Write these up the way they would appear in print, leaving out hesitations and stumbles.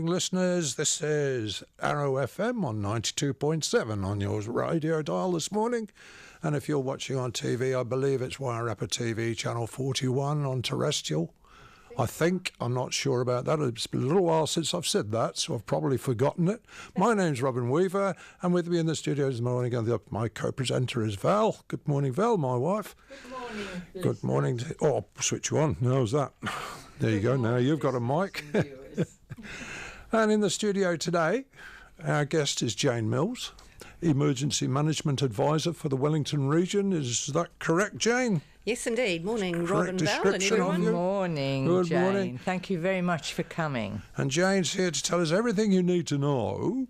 morning, listeners. This is Arrow FM on 92.7 on your radio dial this morning. And if you're watching on TV, I believe it's Wairarapa TV, channel 41 on terrestrial. I think. I'm not sure about that. It's been a little while since I've said that, so I've probably forgotten it. My name's Robin Weaver, and with me in the studio this morning, my co-presenter is Val. Good morning, Val, my wife. Good morning. Good morning. I'll switch you on. How's that? There you go. Now you've got a mic. And in the studio today, our guest is Jane Mills, Emergency Management Advisor for the Wellington region. Is that correct, Jane? Yes, indeed. Morning, Correct Robin, Val, and description of everyone. you. Good morning, Good Jane. morning. Thank you very much for coming. And Jane's here to tell us everything you need to know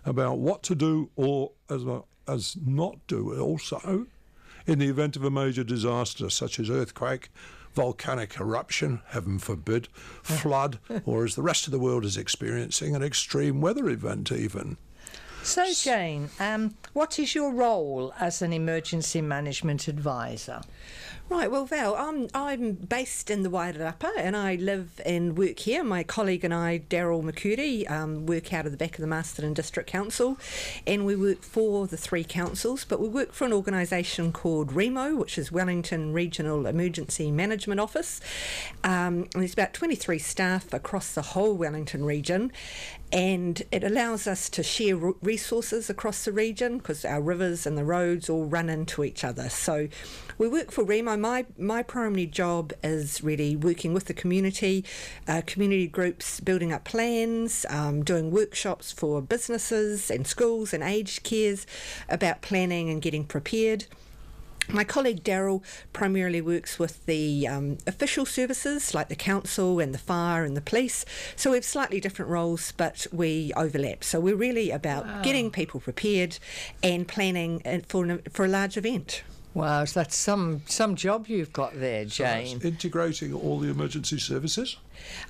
about what to do or as not do also in the event of a major disaster such as earthquake, volcanic eruption, heaven forbid, flood, or as the rest of the world is experiencing, an extreme weather event even. So, Jane, what is your role as an emergency management advisor? Right, well, Val, I'm based in the Wairarapa and I live and work here. My colleague and I, Daryl McCurdy, work out of the back of the Masterton District Council, and we work for the three councils, but we work for an organisation called REMO, which is Wellington Regional Emergency Management Office. And there's about 23 staff across the whole Wellington region, and it allows us to share resources across the region because our rivers and the roads all run into each other. So we work for REMO. My primary job is really working with the community groups, building up plans, doing workshops for businesses and schools and aged cares about planning and getting prepared. My colleague Daryl primarily works with the official services like the council and the fire and the police. So we have slightly different roles, but we overlap. So we're really about getting people prepared and planning for a large event. Wow, so that's some job you've got there, Jane. So that's integrating all the emergency services?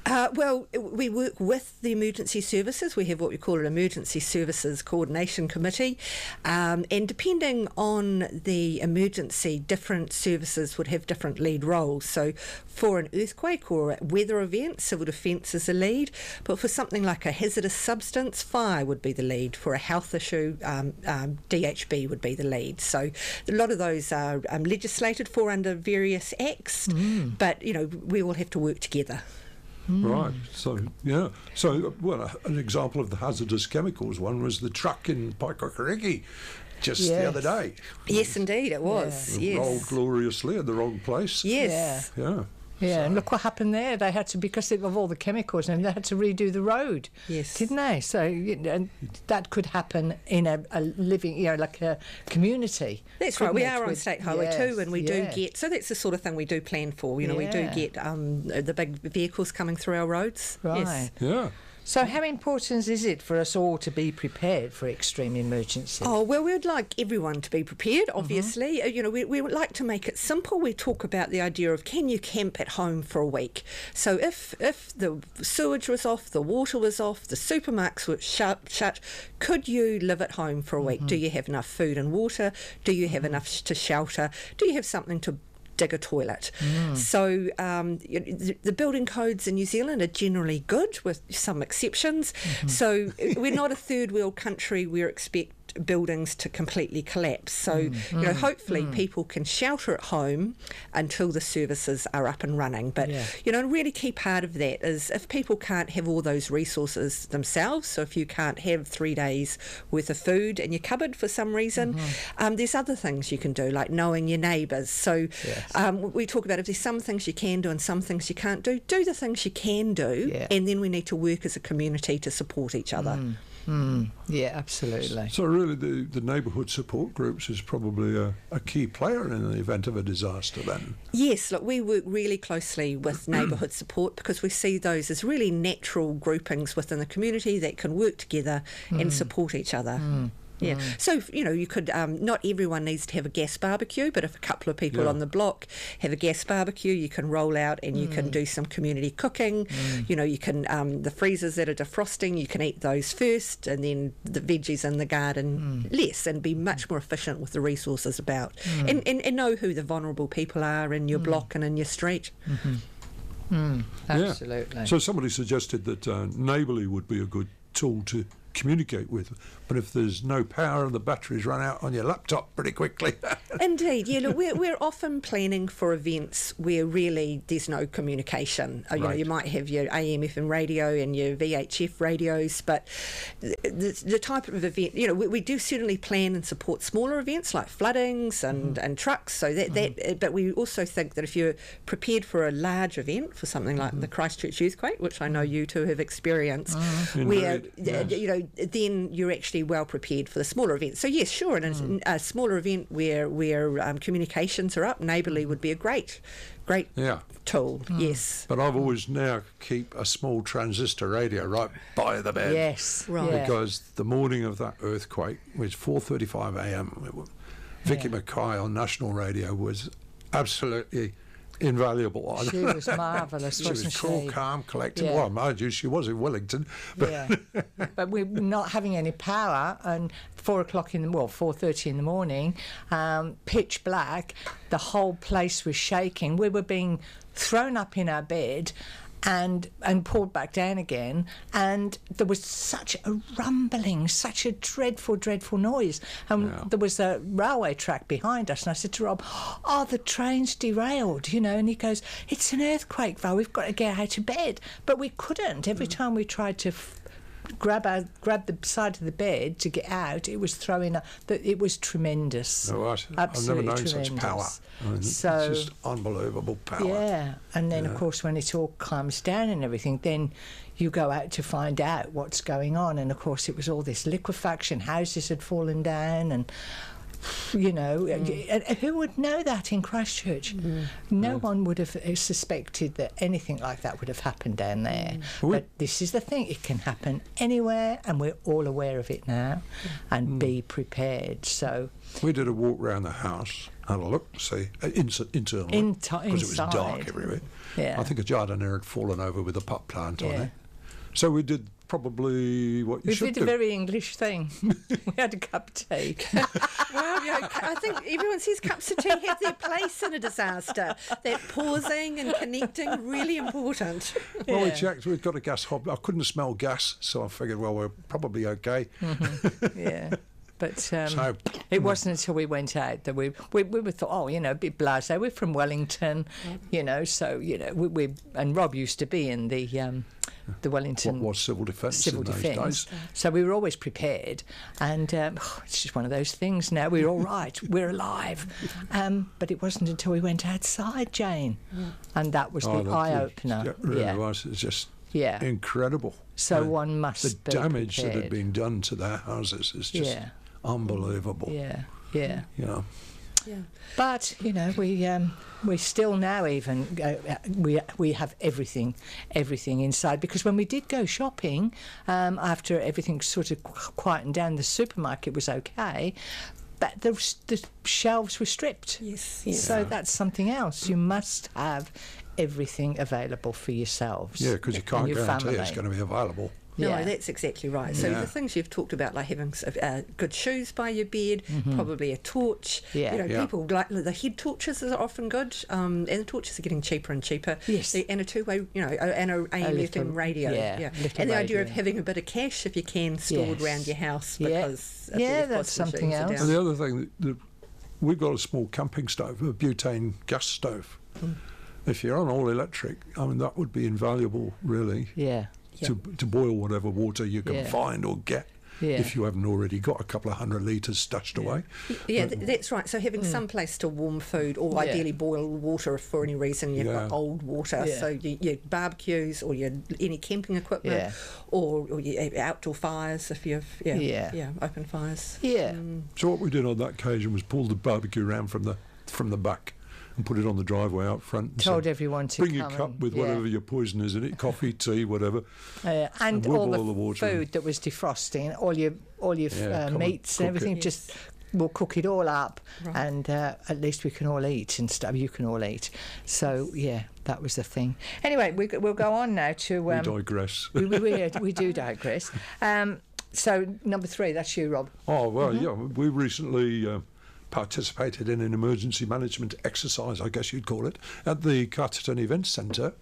Well, we work with the emergency services. We have what we call an Emergency Services Coordination Committee, and depending on the emergency, different services would have different lead roles. So for an earthquake or a weather event, civil defence is the lead, but for something like a hazardous substance, fire would be the lead. For a health issue, DHB would be the lead. So a lot of those are legislated for under various acts, but we all have to work together. Right, so an example of the hazardous chemicals one was the truck in Paikakariki just the other day. Yes, indeed, it was. It rolled gloriously in the wrong place. Yes. Yeah, and look what happened there. They had to, because of all the chemicals, and they had to redo the road. Yes. Didn't they? So and that could happen in a living, like a community. That's right. We are on State Highway 2, and we do get, so that's the sort of thing we do plan for. We do get the big vehicles coming through our roads. Right. Yes. Yeah. So how important is it for us all to be prepared for extreme emergencies? Oh, well, we'd like everyone to be prepared, obviously. We would like to make it simple. We talk about the idea of, can you camp at home for a week? So if the sewage was off, the water was off, the supermarkets were shut, could you live at home for a week? Do you have enough food and water? Do you have enough to shelter? Do you have something to dig a toilet? So the building codes in New Zealand are generally good, with some exceptions. So we're not a third world country where expect buildings to completely collapse. So hopefully people can shelter at home until the services are up and running. But a really key part of that is if people can't have all those resources themselves, so if you can't have 3 days worth of food in your cupboard for some reason, there's other things you can do, like knowing your neighbours. So we talk about if there's some things you can do and some things you can't do the things you can do, and then we need to work as a community to support each other. Yeah, absolutely. So really the neighbourhood support groups is probably a key player in the event of a disaster then? Yes, look, we work really closely with neighbourhood support because we see those as really natural groupings within the community that can work together and support each other. Yeah. So, you could, not everyone needs to have a gas barbecue, but if a couple of people on the block have a gas barbecue, you can roll out and you can do some community cooking. You can, the freezers that are defrosting, you can eat those first, and then the veggies in the garden less, and be much more efficient with the resources about. And know who the vulnerable people are in your block and in your street. Absolutely. Yeah. So somebody suggested that Neighbourly would be a good tool to communicate with, but if there's no power and the batteries run out on your laptop pretty quickly. Indeed, yeah. Look, we're often planning for events where really there's no communication. You know, you might have your AM/FM radio and your VHF radios, but the type of event, you know, we do certainly plan and support smaller events like floodings and trucks. So but we also think that if you're prepared for a large event, for something like the Christchurch earthquake, which I know you two have experienced, where you know, then you're actually well prepared for the smaller events. So yes, sure, in a smaller event where communications are up, Neighbourly would be a great tool. Yes. But I've always now keep a small transistor radio right by the bed. Yes, right. Because the morning of that earthquake was 4:35 a.m. Vicky Mackay on national radio was absolutely invaluable. She was marvellous, wasn't she? Was cool, calm, collected. Well, mind you, she was in Wellington. But but we're not having any power, and 4:30 in the morning, pitch black, the whole place was shaking. We were being thrown up in our bed and pulled back down again, and there was such a rumbling, such a dreadful noise, and there was a railway track behind us, and I said to Rob, the train's derailed, you know, and he goes, it's an earthquake, Val, we've got to get out of bed. But we couldn't. Every time we tried to grab the side of the bed to get out, it was throwing up. It was tremendous. Right. Absolutely I've never known tremendous. such power. So, it's just unbelievable power. Yeah, and then of course when it all calms down and everything, then you go out to find out what's going on, and of course it was all this liquefaction. Houses had fallen down, and you know, who would know that in Christchurch? No one would have suspected that anything like that would have happened down there. But this is the thing, it can happen anywhere, and we're all aware of it now, and be prepared. So we did a walk around the house, had a look, see, internally, because it was dark everywhere. Yeah. I think a jardinier had fallen over with a pot plant on it. So we did probably what you should do. We did a very English thing. We had a cup of tea. Well, you know, I think everyone says cups of tea have their place in a disaster. That pausing and connecting, really important. Well, we checked. We've got a gas hob. I couldn't smell gas, so I figured, well, we're probably okay. Yeah. But it wasn't until we went out that we thought, you know, a bit blasé. We're from Wellington, you know, so, you know, we and Rob used to be in the Wellington... What was civil defence in those days. So we were always prepared, and it's just one of those things now. We're all right, we're alive. But it wasn't until we went outside, Jane, and that was the eye-opener. It really was. It's just incredible. So one must the be damage prepared. that had been done to their houses is just unbelievable. Yeah. Yeah. But you know, we still now even we have everything inside, because when we did go shopping after everything sort of quietened down, the supermarket was okay, but the shelves were stripped. Yes. So that's something else. You must have everything available for yourselves. Yeah, because you can't guarantee family. it's going to be available. No, that's exactly right. So the things you've talked about, like having good shoes by your bed, probably a torch. Yeah. You know, people like the head torches are often good, and the torches are getting cheaper and cheaper. Yes. And a two-way, you know, and a AM/FM radio. And the idea of having a bit of cash, if you can, stored around your house, because that's something else. And the other thing, we've got a small camping stove, a butane gas stove. If you're on all electric, I mean, that would be invaluable, really. Yeah. To boil whatever water you can find or get, if you haven't already got a couple of 100 litres stashed away. Yeah, that's right. So having some place to warm food, or ideally boil water if for any reason you've got old water. So your barbecues or your any camping equipment, or your outdoor fires if you've open fires. Yeah. So what we did on that occasion was pull the barbecue around from the back and put it on the driveway out front. And told everyone to bring your cup with whatever your poison is in it, coffee, tea, whatever. And we'll all boil the water food that was defrosting, all your meats and everything, just we'll cook it all up, and at least we can all eat and stuff. You can all eat. So that was the thing. Anyway, we'll go on now to. We digress. we do digress. So number 3, that's you, Rob. Oh well, we recently. Participated in an emergency management exercise, I guess you'd call it, at the Carterton Event Centre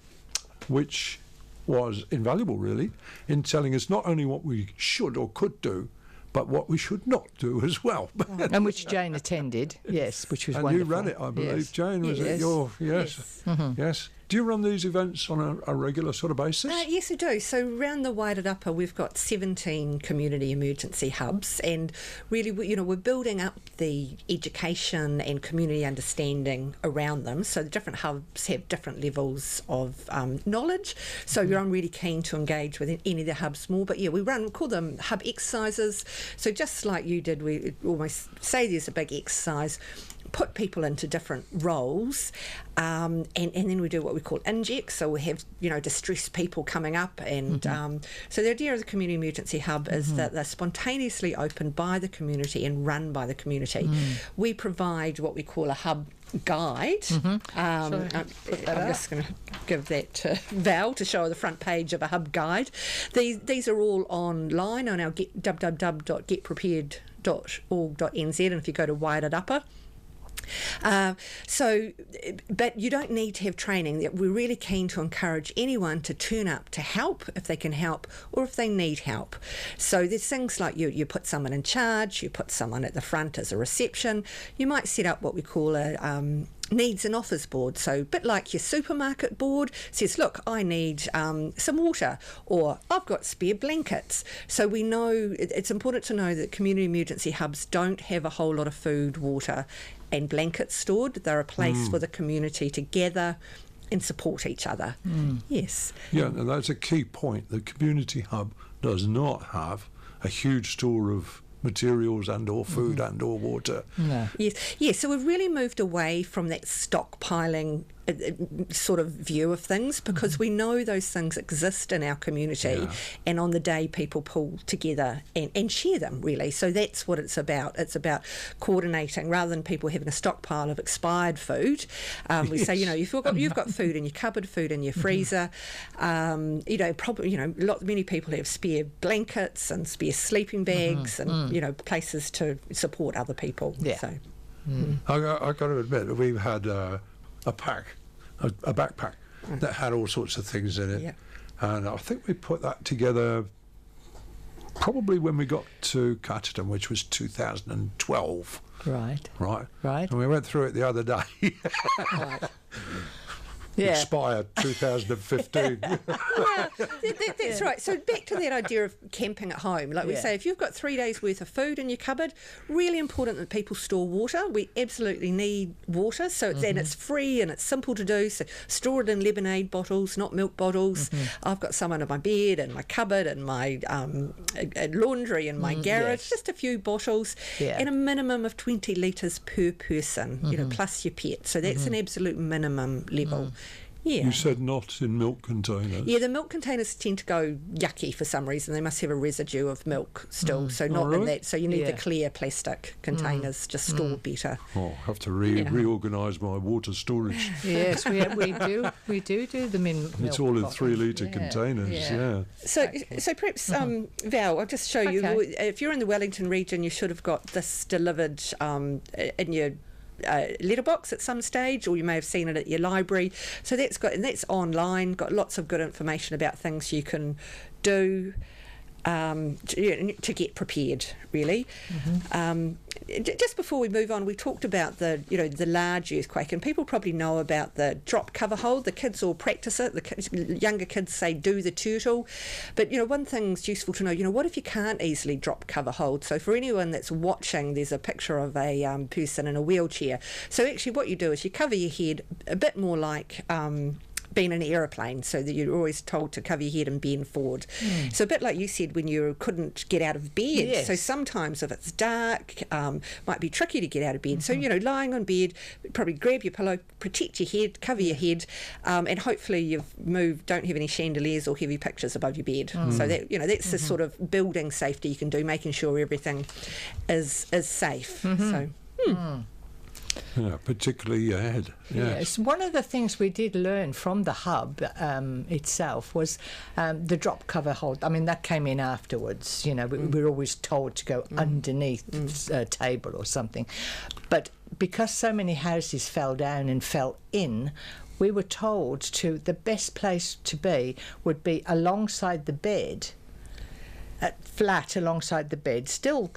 which was invaluable, really, in telling us not only what we should or could do, but what we should not do as well. And which Jane attended, yes, which was and wonderful. you ran it, I believe. Yes. Jane, was it your... Yes. Yes. Do you run these events on a regular sort of basis? Yes, we do. So around the Wairarapa, we've got 17 community emergency hubs, and really, we're building up the education and community understanding around them. So the different hubs have different levels of knowledge. So I'm really keen to engage with any of the hubs more. But yeah, we call them hub exercises. So just like you did, we almost say there's a big exercise, put people into different roles, and then we do what we call injects. So we have distressed people coming up, and so the idea of the community emergency hub is that they're spontaneously opened by the community and run by the community. We provide what we call a hub guide. I'm just going to give that to Val to show the front page of a hub guide. These are all online on our www.getprepared.org.nz, and if you go to Wairarapa. But you don't need to have training. We're really keen to encourage anyone to turn up to help if they can help or if they need help. So there's things like you put someone in charge, you put someone at the front as a reception, you might set up what we call a needs and offers board. So a bit like your supermarket board says, look, I need some water, or I've got spare blankets. So we know it's important to know that community emergency hubs don't have a whole lot of food, water and blankets stored. They're a place for the community to gather and support each other. Yes. Yeah, and that's a key point. The community hub does not have a huge store of materials and or food and or water. No. Yes, so we've really moved away from that stockpiling sort of view of things, because we know those things exist in our community, and on the day people pull together and share them, really. So that's what it's about. It's about coordinating rather than people having a stockpile of expired food. We say, you've got food in your cupboard, food in your freezer. Many people have spare blankets and spare sleeping bags and places to support other people. Yeah. So. I got to admit, we've had a backpack that had all sorts of things in it, and I think we put that together probably when we got to Carterton, which was 2012. Right. And we went through it the other day. Right. Yeah. Expired 2015. That's right. So back to that idea of camping at home. Like we say, if you've got 3 days worth of food in your cupboard, really important that people store water. We absolutely need water. So and it's free and it's simple to do. So store it in lemonade bottles, not milk bottles. I've got some under my bed and my cupboard and my laundry and my garage. Just a few bottles and a minimum of 20 litres per person, plus your pet. So that's an absolute minimum level. Yeah. You said not in milk containers. Yeah, the milk containers tend to go yucky for some reason. They must have a residue of milk still, so not in that. So you need the clear plastic containers, just store better. Oh, I have to reorganise my water storage. Yes, we do. We do them in milk. It's all in bottles. 3 litre containers, So perhaps, Val, I'll just show you. If you're in the Wellington region, you should have got this delivered in your letterbox at some stage, or you may have seen it at your library. So that's online, got lots of good information about things you can do to get prepared, really. Just before we move on, we talked about the large earthquake, and people probably know about the drop cover hold. The kids all practice it. The younger kids say do the turtle. But one thing's useful to know. What if you can't easily drop cover hold? So for anyone that's watching, there's a picture of a person in a wheelchair. So actually, what you do is you cover your head a bit more like being in an aeroplane, so that you're always told to cover your head and bend forward. So a bit like you said when you couldn't get out of bed. Yes. So sometimes if it's dark, might be tricky to get out of bed. So, lying on bed, probably grab your pillow, protect your head, cover your head, and hopefully don't have any chandeliers or heavy pictures above your bed. So that, that's the sort of building safety you can do, making sure everything is safe. So. Yeah, particularly your head. Yes. One of the things we did learn from the hub itself was the drop cover hold. I mean, that came in afterwards. We were always told to go underneath a table or something. But because so many houses fell down and fell in, we were told the best place to be would be alongside the bed, flat alongside the bed, still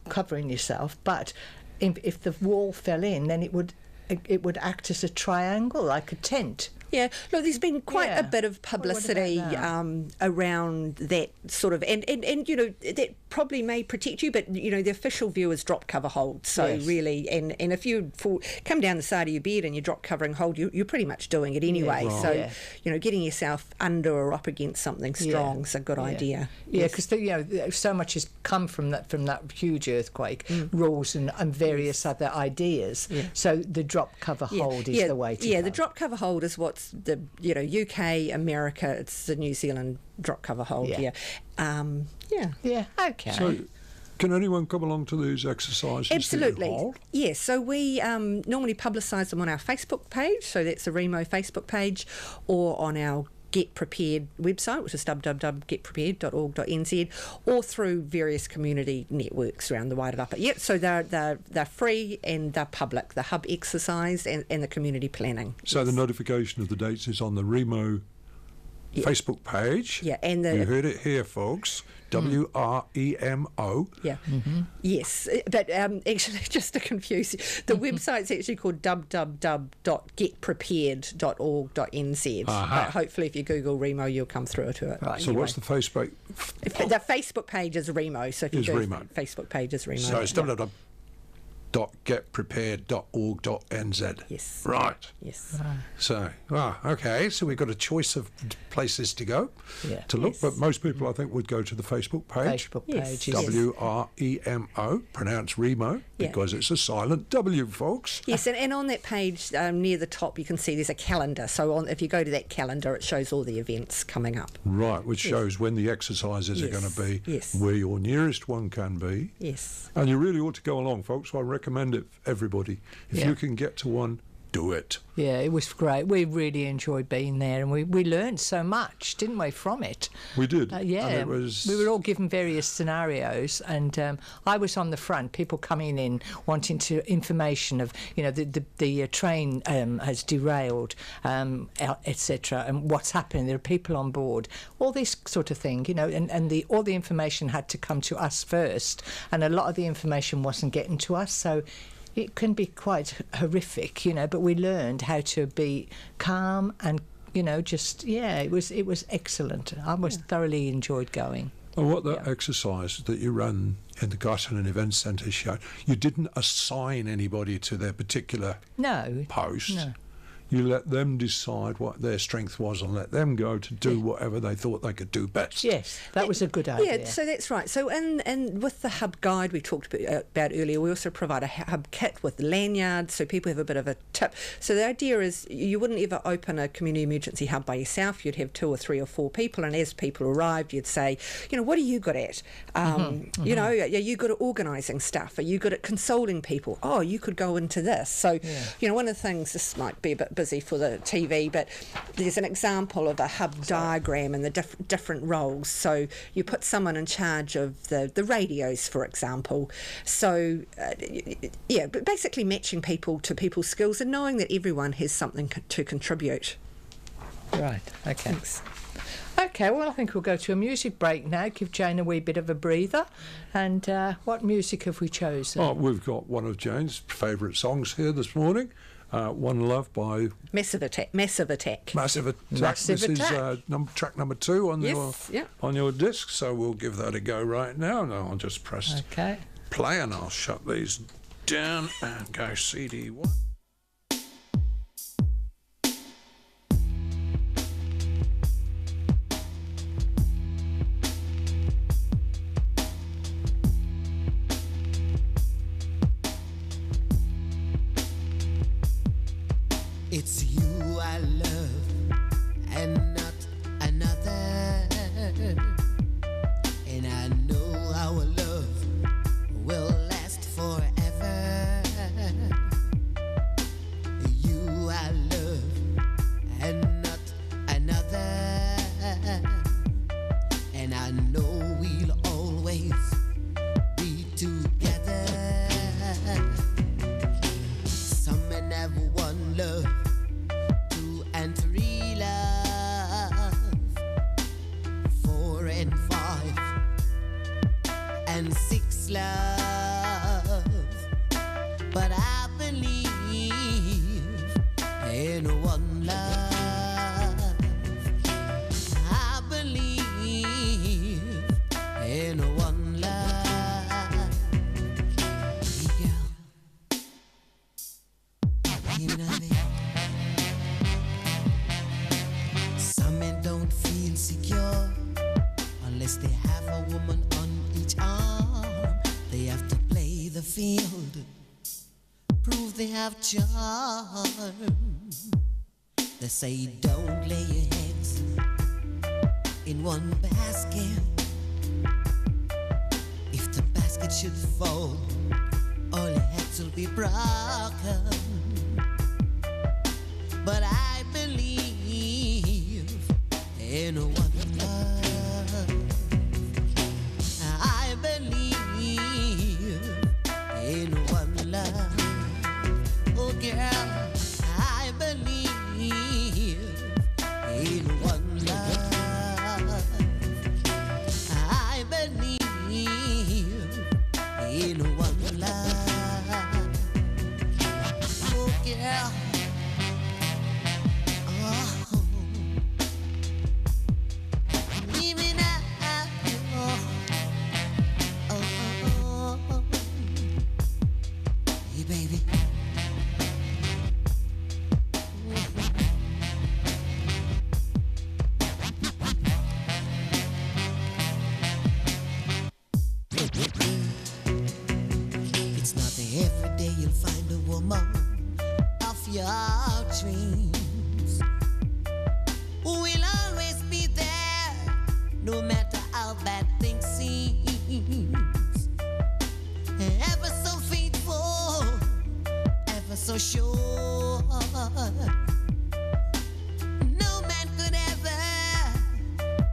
covering yourself, but if the wall fell in, then it would act as a triangle, like a tent. Yeah, look, there's been quite a bit of publicity around that sort of, and that probably may protect you, but the official view is drop, cover, hold. So really, and if you come down the side of your bed and you drop, cover and hold, you're pretty much doing it anyway. So getting yourself under or up against something strong is a good idea. Yeah, because so much has come from that huge earthquake, rules and various other ideas. Yeah. So the drop, cover, hold is the way to go. Yeah, the drop, cover, hold is what's the UK, America, it's the New Zealand drop, cover, hold. Okay. So can anyone come along to these exercises? Absolutely. Yes. So we normally publicise them on our Facebook page. So that's the Remo Facebook page, or on our Get Prepared website, which is www.getprepared.org.nz, or through various community networks around the Wairarapa. Yep, so they're free and they're public, the hub exercise and the community planning. So the notification of the dates is on the Remo Facebook page. Yeah, and you heard it here, folks. WREMO. Yeah. Mm-hmm. Yes, but actually, just to confuse you, the website's actually called www.getprepared.org.nz. But hopefully, if you Google Remo, you'll come through to it. Right. So what's the Facebook? The Facebook page is Remo. So if you go, Facebook page is Remo. So it's www.getprepared.org.nz. Yes. Right. Yes. So, okay. So we've got a choice of places to go to look, but most people, I think, would go to the Facebook page. WREMO, pronounced Remo, because it's a silent W, folks. Yes, and on that page, near the top, you can see there's a calendar. So if you go to that calendar, it shows all the events coming up. Right, which shows when the exercises are going to be, where your nearest one can be. Yes. And you really ought to go along, folks. So I recommend it for everybody. If you can get to one, do it. Yeah, it was great. We really enjoyed being there, and we learned so much, didn't we, from it? We did. Yeah, and we were all given various scenarios, and I was on the front, people coming in wanting information of, the train has derailed, etc., and what's happening. There are people on board, all this sort of thing, and all the information had to come to us first, and a lot of the information wasn't getting to us, so it can be quite horrific, but we learned how to be calm and, it was excellent. I thoroughly enjoyed going. And what that exercise that you run in the Gossanen Event Centre showed, you didn't assign anybody to their particular post. No. You let them decide what their strength was and let them go to do whatever they thought they could do best. Yes, that was a good idea. Yeah, so that's right. So and with the hub guide we talked about earlier, we also provide a hub kit with lanyards so people have a bit of a tip. So the idea is you wouldn't ever open a community emergency hub by yourself. You'd have 2 or 3 or 4 people, and as people arrived, you'd say, what are you good at? Are you good at organising stuff? Are you good at consoling people? Oh, you could go into this. So, one of the things, this might be a bit busy for the TV, but there's an example of a hub diagram and the different roles. So you put someone in charge of the radios, for example. So but basically matching people to people's skills and knowing that everyone has something to contribute. Right. Okay. Thanks. Okay, well, I think we'll go to a music break now, give Jane a wee bit of a breather. And what music have we chosen? Oh, we've got one of Jane's favourite songs here this morning, One Love by... Massive Attack. Massive Attack. This is track number 2 on your disc, so we'll give that a go right now. No, I'll just press play and I'll shut these down and go CD1. It's you I love and not another, and I know our love will last forever. You I love and not another, and I know we'll always be together. Some men have one love, but I believe in one love. I believe in one love. Hey girl, you know me. Some men don't feel secure unless they have a woman on each arm. They have to play the field, prove they have charm. They say don't lay your eggs in one basket. If the basket should fall, all your eggs will be broken. But I believe in one love. I believe in one love. Oh girl, I believe in one love. I believe in one love. Oh girl. Oh. Give me that. Oh. Hey baby. It's not every day you'll find a woman of your dreams who will always be there, no matter how bad things seem. Ever so faithful, ever so sure. No man could ever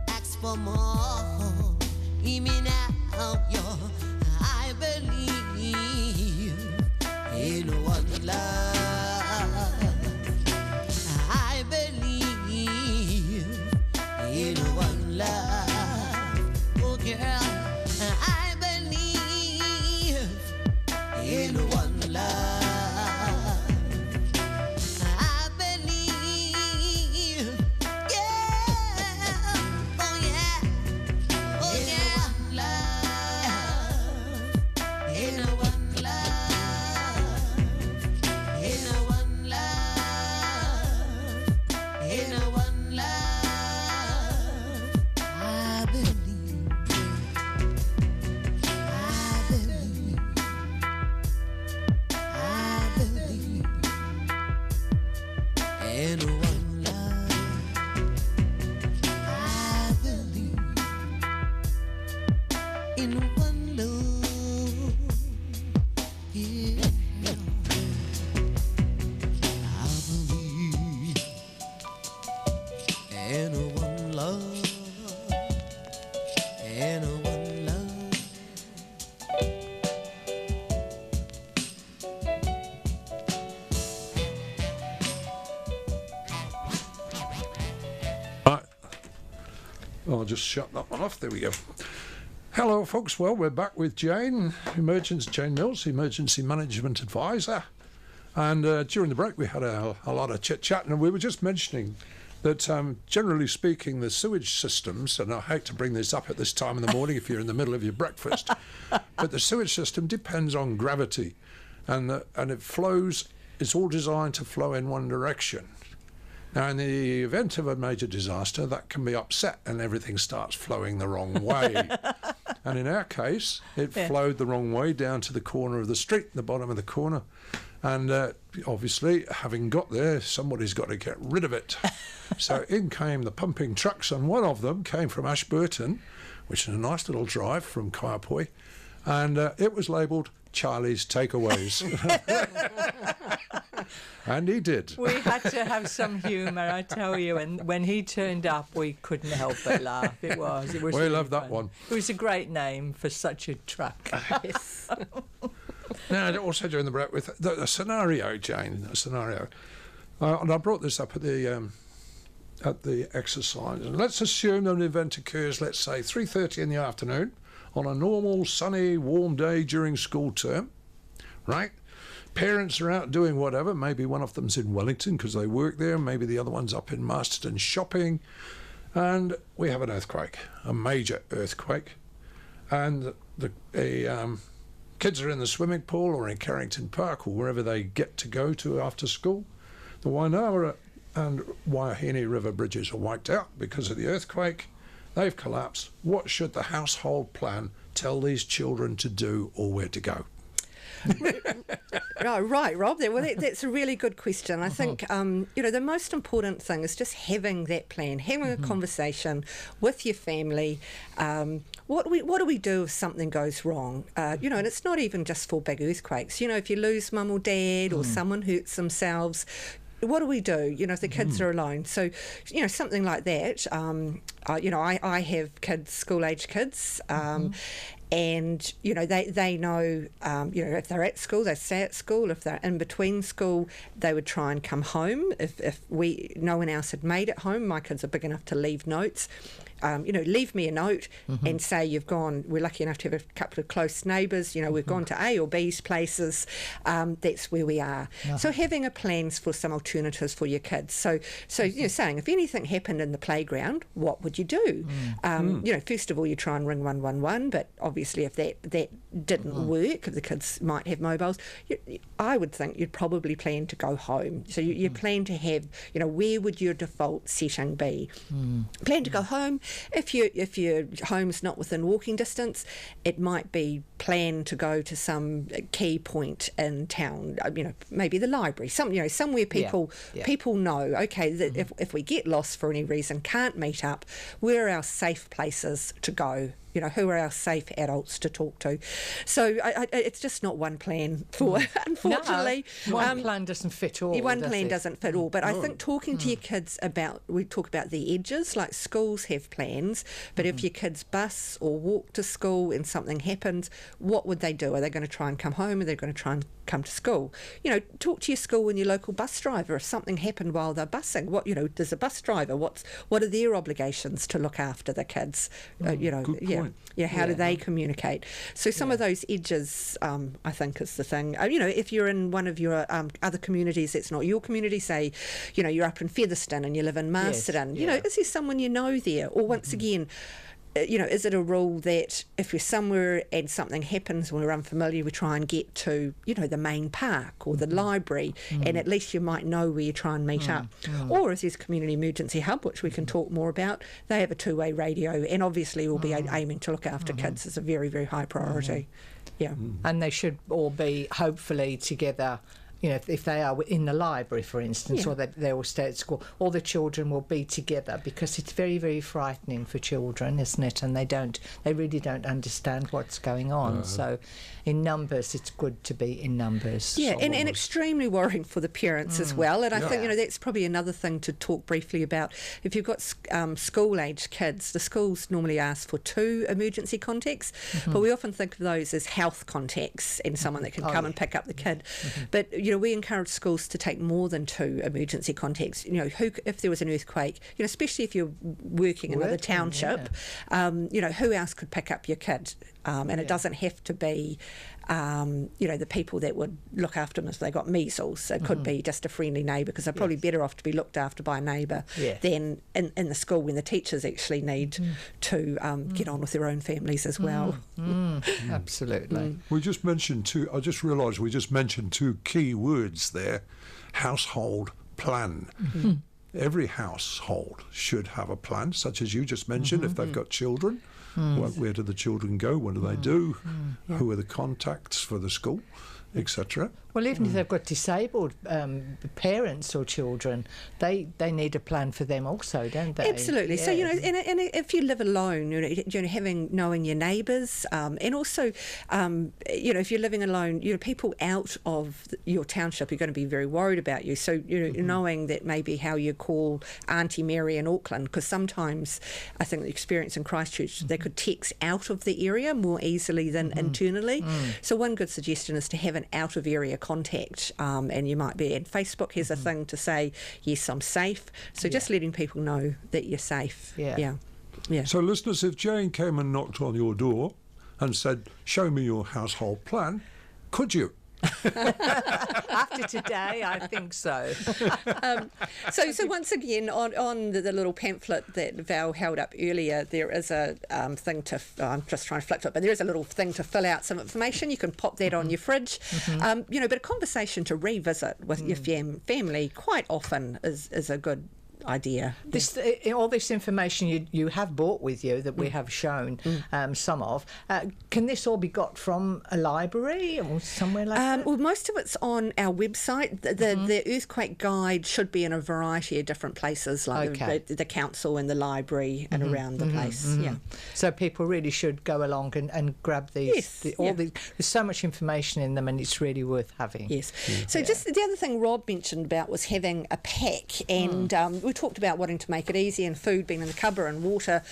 ask for more. Hear me now, yo. I believe in one love. I believe in one love. Oh girl, I believe in one love. I believe, yeah, oh yeah, oh yeah, love, in one love, in one love, in one love. I believe, I believe, I believe in one love. I believe in one love. Yeah. I believe in one love. In one love. Right. I'll just shut that one off. There we go. Hello, folks. Well, we're back with Jane Mills, Emergency Management Advisor. And during the break, we had a lot of chit-chat, and we were just mentioning that, generally speaking, the sewage systems, and I hate to bring this up at this time in the morning if you're in the middle of your breakfast, but the sewage system depends on gravity, and it flows, it's all designed to flow in one direction. Now, in the event of a major disaster, that can be upset and everything starts flowing the wrong way. And in our case, it flowed the wrong way down to the corner of the street, the bottom of the corner. And obviously, having got there, somebody's got to get rid of it. So in came the pumping trucks, and one of them came from Ashburton, which is a nice little drive from Kaiapoi, and it was labelled Charlie's Takeaways. And he did. We had to have some humour, I tell you, and when he turned up, we couldn't help but laugh. It was we really loved that fun. one. It was a great name for such a truck. Yes. Now, also during the break with the scenario, Jane, a scenario. And I brought this up at the exercise. And let's assume that an event occurs, let's say, 3:30 in the afternoon on a normal, sunny, warm day during school term, right? parents are out doing whatever. Maybe one of them's in Wellington because they work there. Maybe the other one's up in Masterton shopping. And we have an earthquake, a major earthquake. And the kids are in the swimming pool or in Carrington Park or wherever they get to go to after school. The Wainara and Waihine River bridges are wiped out because of the earthquake. They've collapsed. What should the household plan tell these children to do or where to go? Right, Rob. Well, that's a really good question. I think the most important thing is just having that plan, having a conversation with your family. What do we do if something goes wrong? And it's not even just for big earthquakes. If you lose mum or dad or someone hurts themselves, what do we do, if the kids are alone? So, something like that. I have kids, school-age kids, and, they know, if they're at school, they stay at school. If they're in between school, they would try and come home. If no one else had made it home, my kids are big enough to leave notes. Leave me a note and say you've gone. We're lucky enough to have a couple of close neighbours. We've gone to A or B's places. That's where we are. So having a plans for some alternatives for your kids. So saying if anything happened in the playground, what would you do? First of all, you try and ring 111. But obviously, if that didn't work, if the kids might have mobiles, I would think you'd probably plan to go home. So you plan to have, where would your default setting be? Plan to go home. If your home's not within walking distance, it might be plan to go to some key point in town. Maybe the library. Somewhere people know. Okay, that if we get lost for any reason, can't meet up, where are our safe places to go? Who are our safe adults to talk to? So it's just not one plan for, unfortunately. No, one plan doesn't fit all. One plan doesn't fit all. But I think talking to your kids we talk about the edges, like schools have plans, but if your kids bus or walk to school and something happens, what would they do? Are they going to try and come home? Are they going to try and come to school? Talk to your school and your local bus driver if something happened while they're busing. What does a bus driver? What are their obligations to look after the kids? How do they communicate? So some of those edges, I think, is the thing. If you're in one of your other communities that's not your community, say, you're up in Featherston and you live in Masterton, is there someone you know there? Or once again, is it a rule that if we're somewhere and something happens and we're unfamiliar, we try and get to, the main park or the library, and at least you might know where you try and meet up. Or as there's Community Emergency Hub, which we can talk more about, they have a two-way radio, and obviously we'll be aiming to look after kids as a very, very high priority. Yeah. And they should all be, hopefully, together. If they are in the library, for instance, or they will stay at school, all the children will be together, because it's very, very frightening for children, isn't it? And they really don't understand what's going on. So in numbers, it's good to be in numbers. Yeah, and extremely worrying for the parents as well. And I think, that's probably another thing to talk briefly about. If you've got school-age kids, the schools normally ask for 2 emergency contacts, but we often think of those as health contacts and someone that can come and pick up the kid. But, we encourage schools to take more than 2 emergency contacts. If there was an earthquake, especially if you're working in another township, who else could pick up your kid? And it doesn't have to be, the people that would look after them if they got measles. It could be just a friendly neighbour, because they're probably better off to be looked after by a neighbour than in the school, when the teachers actually need to get on with their own families as well. Absolutely. We just mentioned I just realised we just mentioned 2 key words there: household plan. Every household should have a plan, such as you just mentioned, if they've got children. Where do the children go? What do they do? Who are the contacts for the school, etc.? Well, even if they've got disabled parents or children, they need a plan for them also, don't they? Absolutely. Yes. So, and if you live alone, knowing your neighbours, and also, if you're living alone, people out of your township are going to be very worried about you. So, knowing that maybe how you call Auntie Mary in Auckland, because sometimes I think the experience in Christchurch, they could text out of the area more easily than internally. So one good suggestion is to have an out-of-area contact, and you might be, and Facebook has a thing to say, yes, I'm safe. So just letting people know that you're safe. Yeah. So listeners, if Jane came and knocked on your door and said, show me your household plan, could you? After today, I think so. So once again, on the little pamphlet that Val held up earlier, there is a thing to, I'm just trying to flip it, but there is a little thing to fill out some information. You can pop that on your fridge. But a conversation to revisit with your family quite often is a good idea. All this information you have brought with you that we have shown some of, can this all be got from a library or somewhere like that? Well, most of it's on our website. The Earthquake Guide should be in a variety of different places, like the council and the library and around the place. Yeah. So people really should go along and grab these. There's so much information in them, and it's really worth having. Yes. So just the other thing Rob mentioned about was having a pack, and we talked about wanting to make it easy and food being in the cupboard and water,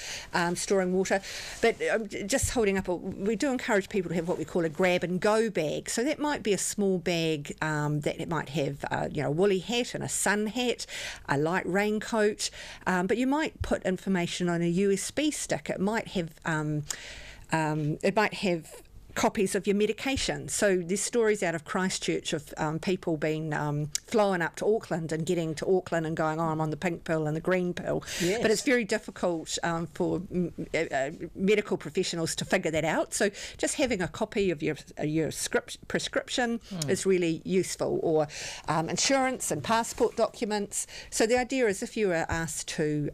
storing water. But just holding up, we do encourage people to have what we call a grab and go bag. So that might be a small bag that it might have a woolly hat and a sun hat, a light raincoat, but you might put information on a USB stick. It might have copies of your medication. So there's stories out of Christchurch of people being flown up to Auckland and getting to Auckland and going, I'm on the pink pill and the green pill. Yes. But it's very difficult for medical professionals to figure that out. So just having a copy of your prescription is really useful, or insurance and passport documents. So the idea is if you are asked to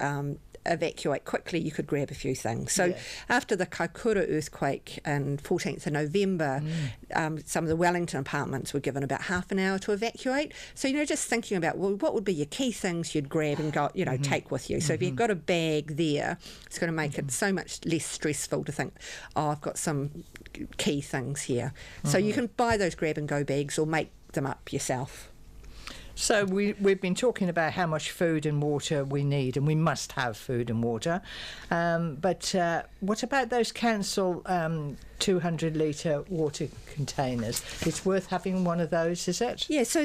evacuate quickly, you could grab a few things. So after the Kaikoura earthquake on 14th of November, some of the Wellington apartments were given about half an hour to evacuate. So, just thinking about, well, what would be your key things you'd grab and go, take with you. So if you've got a bag there, it's going to make it so much less stressful to think, I've got some key things here. So you can buy those grab and go bags or make them up yourself. So we've been talking about how much food and water we need, and we must have food and water. But what about those council 200-litre water containers? It's worth having one of those, is it? Yeah, so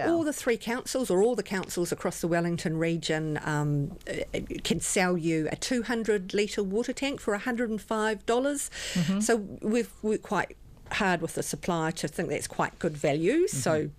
all the three councils, or all the councils across the Wellington region, can sell you a 200-litre water tank for $105. So we've worked quite hard with the supplier to think that's quite good value. So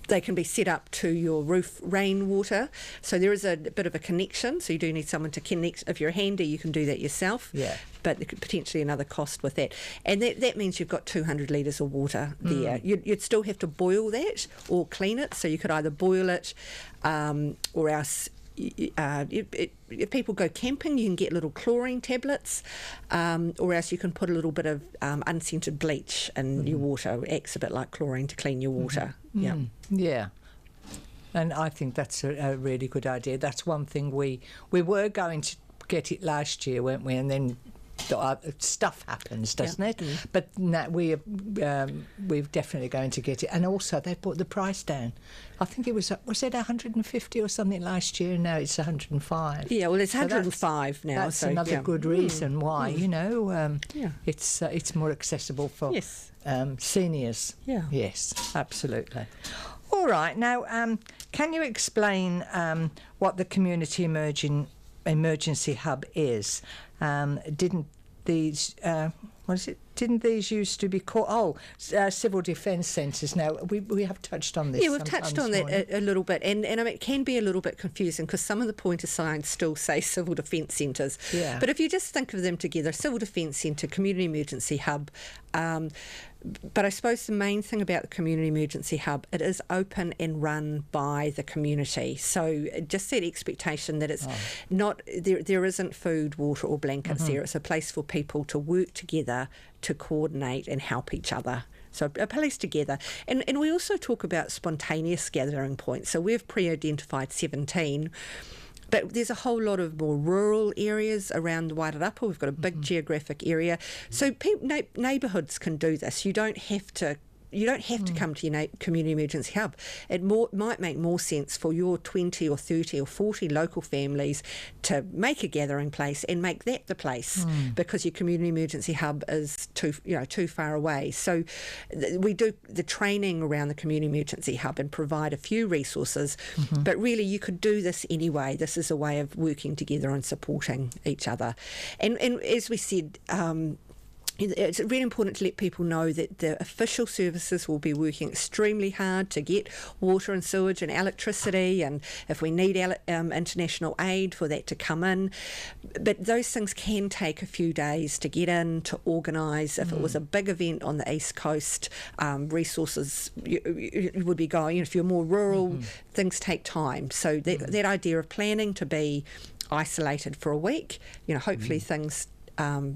they can be set up to your roof rainwater. So there is a bit of a connection. So you do need someone to connect. If you're handy, you can do that yourself. Yeah. But there could potentially another cost with that. And that means you've got 200 litres of water there. You'd still have to boil that or clean it. So you could either boil it or else... if people go camping, you can get little chlorine tablets, or else you can put a little bit of unscented bleach in your water. It acts a bit like chlorine to clean your water. Yeah. And I think that's a really good idea. That's one thing we were going to get it last year, weren't we? And then stuff happens, doesn't it? But now we're definitely going to get it. And also they put the price down. I think it was it 150 or something last year? Now it's 105. Yeah, well, it's 105 now. That's another good reason why, it's more accessible for seniors. Yeah. Yes, absolutely. All right. Now, can you explain what the Community Emergency Hub is? Didn't these used to be called civil defence centres? Now we have touched on this. Yeah, we've touched on that a little bit, and I mean, it can be a little bit confusing because some of the pointer signs still say civil defence centres. Yeah. But if you just think of them together, civil defence centre, community emergency hub. But I suppose the main thing about the Community Emergency Hub, it is open and run by the community. So just that expectation that it's not, there isn't food, water or blankets there. It's a place for people to work together, to coordinate and help each other. So a place together. And we also talk about spontaneous gathering points. So we've pre-identified 17. But there's a whole lot of more rural areas around Wairarapa. We've got a big geographic area. So neighbourhoods can do this. You don't have to come to your community emergency hub. It might make more sense for your 20 or 30 or 40 local families to make a gathering place and make that the place because your community emergency hub is too far away. So we do the training around the community emergency hub and provide a few resources, but really you could do this anyway. This is a way of working together and supporting each other. And as we said, it's really important to let people know that the official services will be working extremely hard to get water and sewage and electricity, and if we need international aid for that to come in. But those things can take a few days to get in, to organise. If it was a big event on the East Coast, resources would be going. If you're more rural, things take time. So that idea of planning to be isolated for a week, hopefully things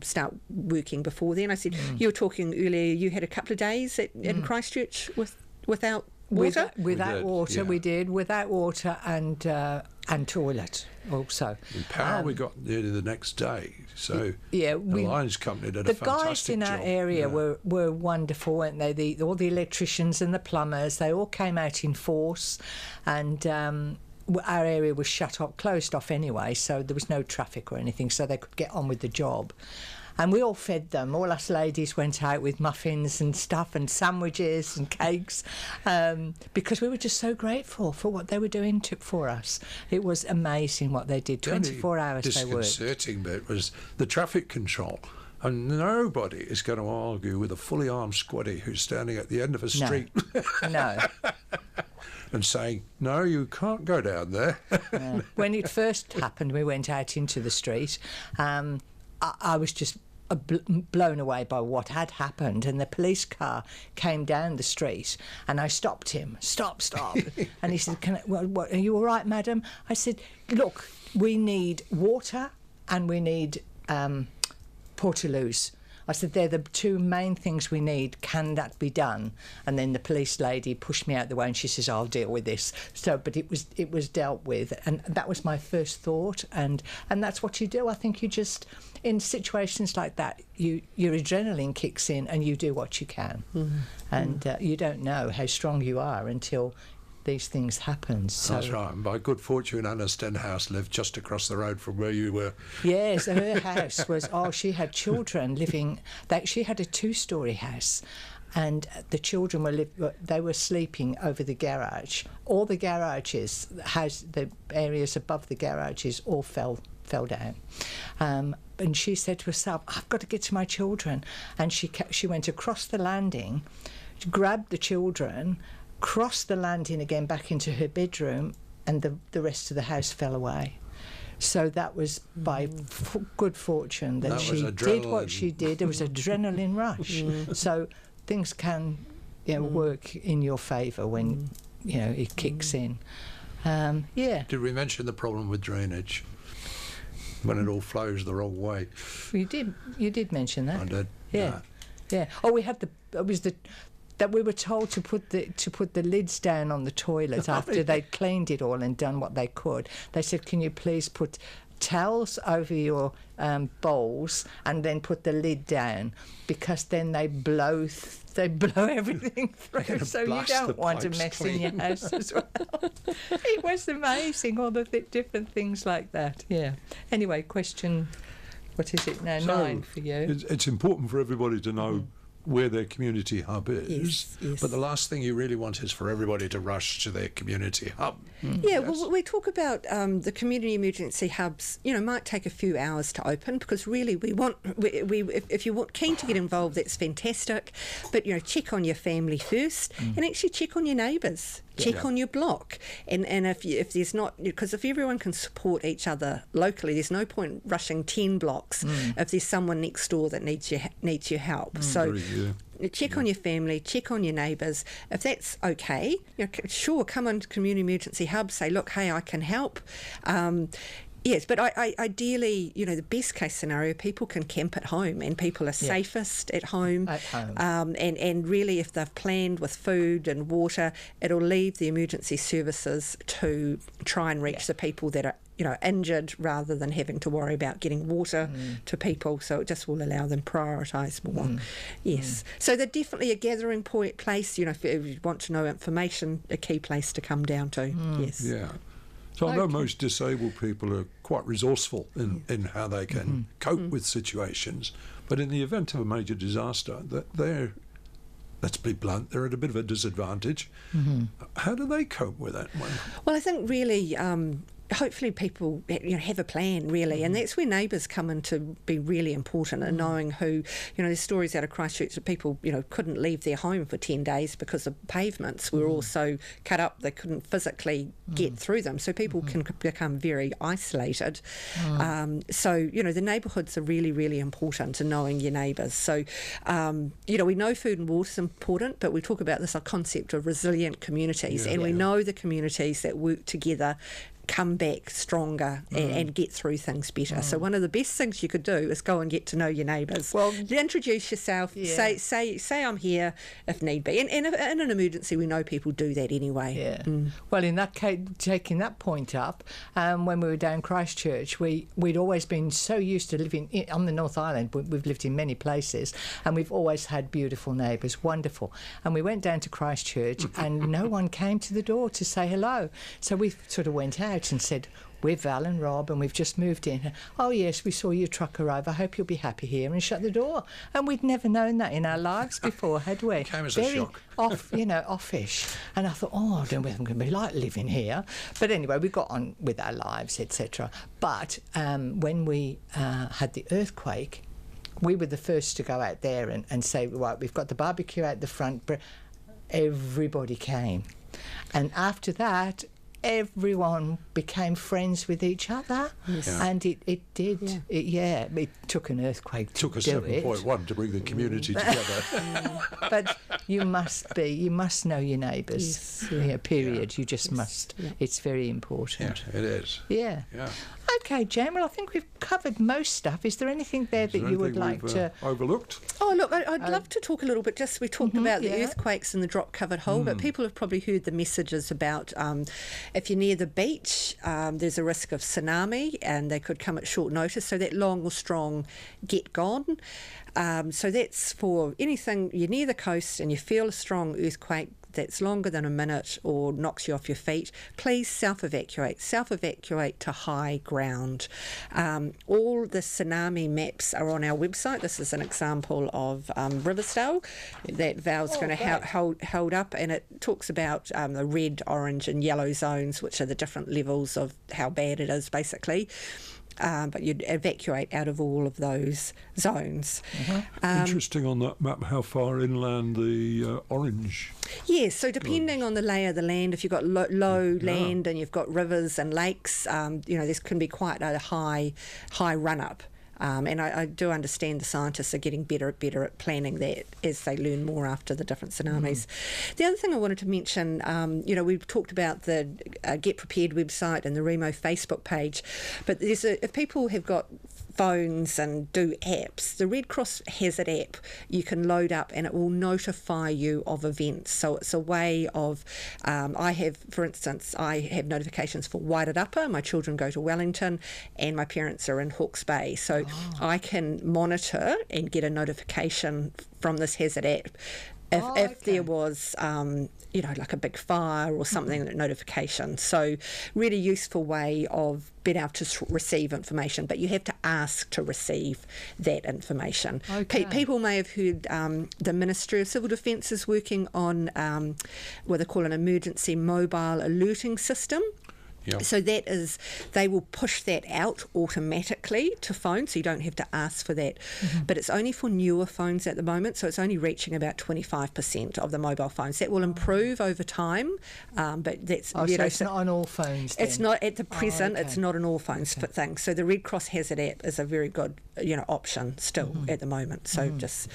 start working before then. I said, you were talking earlier, you had a couple of days in Christchurch without water? Without water, yeah. we did. Without water and toilet also. And power we got there the next day. So the Lions Company did a fantastic job. The guys in our area were wonderful, weren't they? All the electricians and the plumbers, they all came out in force, and our area was closed off anyway, so there was no traffic or anything, so they could get on with the job. And we all fed them. All us ladies went out with muffins and stuff and sandwiches and cakes, because we were just so grateful for what they were doing for us. It was amazing what they did. 24 hours they worked. The disconcerting bit was the traffic control. And nobody is going to argue with a fully armed squaddy who's standing at the end of a street. No. And saying, no, you can't go down there. When it first happened, we went out into the street. I was just blown away by what had happened, and the police car came down the street, and I stopped him. Stop. And he said, are you all right, madam? I said, look, we need water and we need portaloos. I said, they're the two main things we need. Can that be done? And then the police lady pushed me out the way, and she says, I'll deal with this. So, but it was dealt with, and that was my first thought, and that's what you do. I think you just, in situations like that, your adrenaline kicks in, and you do what you can, and you don't know how strong you are until these things happen. So. That's right. And by good fortune, Anna Stenhouse lived just across the road from where you were. Yes, her house was, she had children living, she had a 2-storey house, and the children were sleeping over the garage. All the garages, the areas above the garages all fell down. And she said to herself, I've got to get to my children. And she went across the landing, grabbed the children, crossed the landing again back into her bedroom, and the rest of the house fell away. So that was by good fortune that she did what she did. There was adrenaline rush. So things can work in your favour when it kicks in. Did we mention the problem with drainage when it all flows the wrong way? You did mention that. I did. Yeah. Oh, we had that we were told to put the lids down on the toilets after they'd cleaned it all and done what they could. They said, can you please put towels over your bowls and then put the lid down, because then they blow everything through, so you don't want a mess in your house as well. It was amazing, all the different things like that. Yeah. Anyway, question, what is it now? So 9 for you. It's important for everybody to know where their community hub is. Yes. But the last thing you really want is for everybody to rush to their community hub. Yeah, well, we talk about the community emergency hubs, might take a few hours to open, because really if you're keen to get involved, that's fantastic. But, check on your family first, and actually check on your neighbours. Check on your block, and if there's not, because if everyone can support each other locally, there's no point rushing 10 blocks if there's someone next door that needs your help. So check on your family, check on your neighbours. If that's okay, sure, come on to Community Emergency Hub, say, look, hey, I can help. Yes, but ideally, the best case scenario, people can camp at home, and people are safest at home. And really, if they've planned with food and water, it'll leave the emergency services to try and reach the people that are injured, rather than having to worry about getting water to people. So it just will allow them prioritise more. Yes. So they're definitely a gathering place. If you want to know information, a key place to come down to. Yes. Yeah. So I know most disabled people are quite resourceful in how they can cope with situations, but in the event of a major disaster, let's be blunt, they're at a bit of a disadvantage. How do they cope with that one? Well, I think really hopefully people have a plan, really, and that's where neighbours come in to be really important, and knowing who, there's stories out of Christchurch that people, couldn't leave their home for 10 days because the pavements were all so cut up they couldn't physically get through them, so people can become very isolated. So, the neighbourhoods are really, really important in knowing your neighbours. So, we know food and water is important, but we talk about this concept of resilient communities, and we know the communities that work together come back stronger and get through things better. So one of the best things you could do is go and get to know your neighbours. Well, introduce yourself. Say I'm here if need be. And in an emergency, we know people do that anyway. Yeah. Well, in that case, taking that point up, when we were down Christchurch, we'd always been so used to living on the North Island. We've lived in many places, and we've always had beautiful neighbours, wonderful. And we went down to Christchurch, and no one came to the door to say hello. So we sort of went out and said, we're Val and Rob and we've just moved in. Oh yes, we saw your truck arrive. I hope you'll be happy here, and shut the door. And we'd never known that in our lives before, had we? Came as a shock. Offish. And I thought, I don't know what I'm going to be like living here. But anyway, we got on with our lives, etc. But when we had the earthquake, we were the first to go out there and say, right, we've got the barbecue out the front. Everybody came. And after that, everyone became friends with each other, and it did. It took an earthquake to do it. Took a 7.1 to bring the community together. But you must know your neighbours. Period. You just must. Yeah. It's very important. Yeah, it is. Yeah. Okay, Jane. Well, I think we've covered most stuff. Is there anything there that you would like to overlooked? Oh, look, I'd love to talk a little bit. We talked about the earthquakes and the drop-covered hole, but people have probably heard the messages about if you're near the beach, there's a risk of tsunami, and they could come at short notice. So that long or strong, get gone. So that's for anything you're near the coast and you feel a strong earthquake that's longer than a minute or knocks you off your feet, please self-evacuate to high ground. All the tsunami maps are on our website. This is an example of Riversdale that Val's going to hold up, and it talks about the red, orange and yellow zones, which are the different levels of how bad it is, basically. But you'd evacuate out of all of those zones. Interesting on that map how far inland the orange. Yes, so depending on the lay of the land, if you've got low land and you've got rivers and lakes, this can be quite a high run-up. And I do understand the scientists are getting better at planning that as they learn more after the different tsunamis. The other thing I wanted to mention, we've talked about the Get Prepared website and the Remo Facebook page, but if people have got phones and do apps, the Red Cross has an app you can load up and it will notify you of events. So it's a way of, I have notifications for Wairarapa, my children go to Wellington, and my parents are in Hawke's Bay. So I can monitor and get a notification from this hazard app if there was, like a big fire or something, notification. So really useful way of being able to receive information, but you have to ask to receive that information. People may have heard the Ministry of Civil Defence is working on what they call an emergency mobile alerting system. Yep. So that is, they will push that out automatically to phones, so you don't have to ask for that. But it's only for newer phones at the moment, so it's only reaching about 25% of the mobile phones. That will improve over time, but that's... so it's not on all phones then? It's not at the present, it's not on all phones thing. So the Red Cross Hazard app is a very good option still at the moment. So just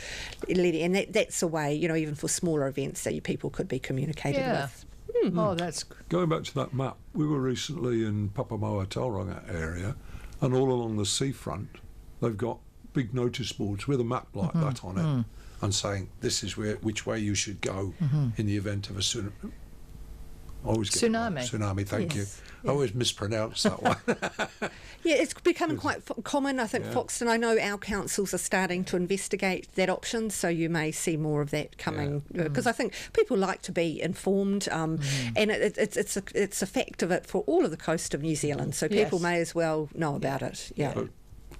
letting, and that's a way, even for smaller events that people could be communicated with. Oh, that's good. Going back to that map, we were recently in Papamoa-Tauranga area, and all along the seafront, they've got big notice boards with a map like that on it, and saying this is which way you should go in the event of a tsunami. Tsunami, thank you. I always mispronounce that one. It's becoming quite common. I think Foxton, I know our councils are starting to investigate that option, so you may see more of that coming, because I think people like to be informed, and it's a fact of it for all of the coast of New Zealand, so people may as well know about it. But